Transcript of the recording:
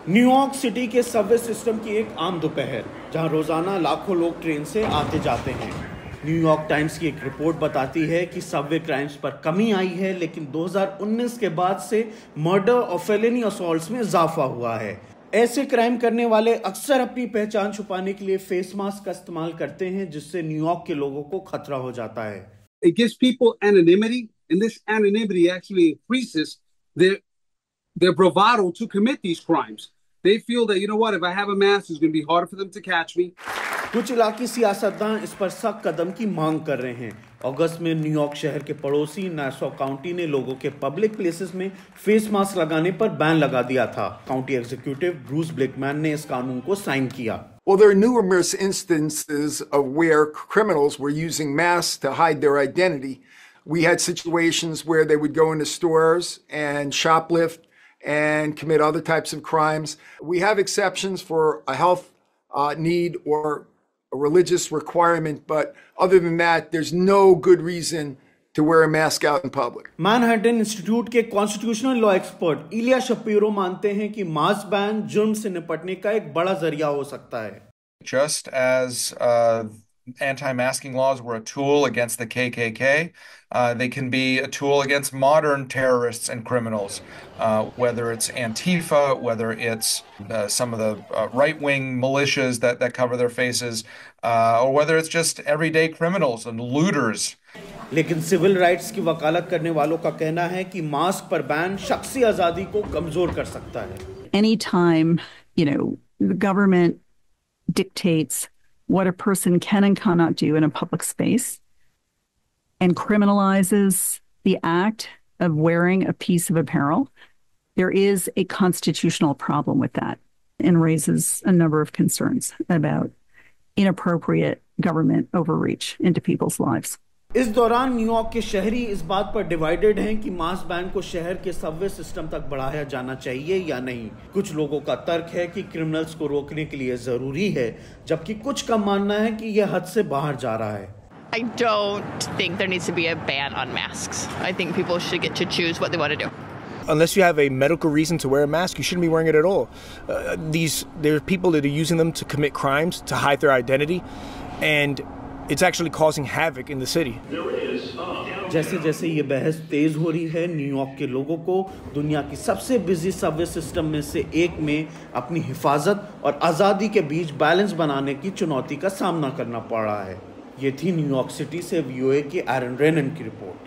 New York city के Subway system की एक आम दोपहर, जहां रोजाना लाखों लोग ट्रेन से आते जाते हैं। न्यूयॉर्क टाइम्स की एक रिपोर्ट बताती है कि सबवे क्राइम्स पर कमी आई है, लेकिन 2019 के बाद से मर्डर और फेलिनी असॉल्ट्स में इजाफा हुआ है। ऐसे क्राइम करने वाले अक्सर अपनी पहचान छुपाने के लिए फेस मास्क का इस्तेमाल करते हैं, जिससे न्यूयॉर्क के लोगों को खतरा हो जाता है। It gives people anonymity, and this anonymity actually increases their bravado to commit these crimes. They feel that, you know what, if I have a mask, it's going to be harder for them to catch me. कुछ इलाकी सियासतदान इस पर सख्त कदम की मांग कर रहे हैं। अगस्त में न्यूयॉर्क शहर के पड़ोसी नासौ काउंटी ने लोगों के पब्लिक प्लेसेस में फेस मास्क लगाने पर बैन लगा दिया था। काउंटी एग्जीक्यूटिव ब्रूस ब्लिकमैन ने इस कानून को साइन किया। Well, there are numerous instances of where criminals were using masks to hide their identity. We had situations where they would go into stores and shoplift and commit other types of crimes. We have exceptions for a health need or a religious requirement, but other than that, there's no good reason to wear a mask out in public. Manhattan institute के constitutional law expert इलिया Shapiro मानते हैं कि mask ban जुर्म से निपटने का एक बड़ा जरिया हो सकता है। Just as anti-masking laws were a tool against the KKK, they can be a tool against modern terrorists and criminals, whether it's Antifa, whether it's some of the right-wing militias that cover their faces, or whether it's just everyday criminals and looters. लेकिन civil rights की वकालत करने वालों का कहना है कि mask पर बैन शख्सी आज़ादी को कमजोर कर सकता है। Anytime, the government dictates what a person can and cannot do in a public space and criminalizes the act of wearing a piece of apparel, there is a constitutional problem with that and raises a number of concerns about inappropriate government overreach into people's lives. इस दौरान New York के शहरी इस बात पर divided हैं कि mask ban को शहर के सबवे सिस्टम तक बढ़ाया जाना चाहिए या नहीं। कुछ लोगों का तर्क है कि क्रिमिनल्स को रोकने के लिए जरूरी है, जबकि कुछ का मानना है कि यह हद से बाहर जा रहा है। I don't think there needs to be a ban on masks. I think people should get to choose what they want to do. Unless you have a medical reason to wear a mask, you shouldn't be wearing it at all. There are people that are using them to commit crimes, to hide their identity, and it's actually causing havoc in the city. जैसे जैसे ये बहस तेज हो रही है, New York के लोगों को दुनिया की सबसे बिजी सबवे सिस्टम में से एक में अपनी हिफाजत और आज़ादी के बीच बैलेंस बनाने की चुनौती का सामना करना पड़ रहा है। ये थी न्यूयॉर्क सिटी से VOA की एरन रेनन की रिपोर्ट।